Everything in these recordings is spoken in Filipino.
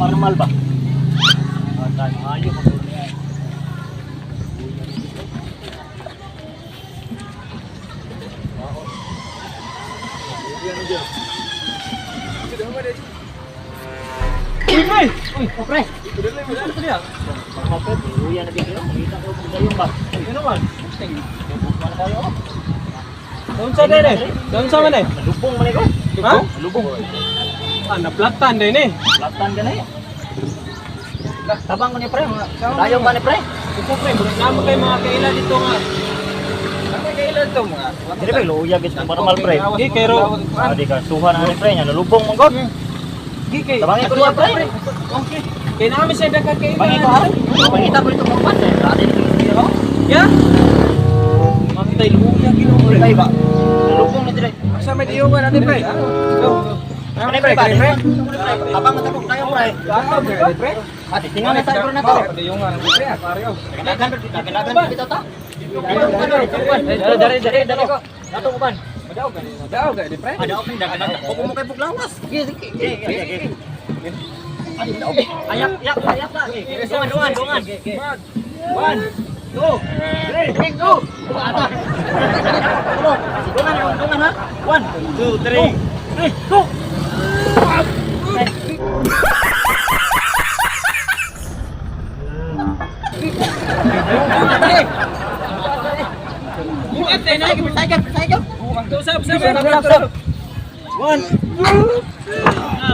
normal ba? Tayo ayo magulong yan. Uy! Uy, pre. Ano niya? Kapit, uya na dito. Kita ko kung gayon ba. Ano man? Mana tayo? Doon sa din eh. Doon sa man eh. Lubong man ko. Ha? Lubong. Ah, naplatan din eh. Latan ka na eh. Tabang ko ni pre. Dayo ba ni pre? Ito pre, naman kayo mga kailan dito nga. Ano kailan ito mga? Dili ba luya gid ng normal pre. Di pero Di ka suhan na ni pre nya lubong man god. di kay. Tabangin ko niya pre. Okay. Kaya namin siya dagat kay. Bangi ko ha. Pangita ko ito magpat eh. Dati ni ko. Ya. Makita luya gino pre. Pre ba? Lubong ni dire. Asa may diyo ba natin pre? Ano pre ba? Abang matabok tayo pre. Gato pre. Ate tingnan na tayo na to. Yung nga pre, pareho. Kailangan kita ta. Dari ko. Dato ko ban. Daw ga di pre. Ada open dagan. Ko mo kay puglawas. Ayak lah. Dongan. 1 2 3 go. Ata. Dongan ha. 1 2 3 go. Buat eh naik Saya. Usap. 1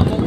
2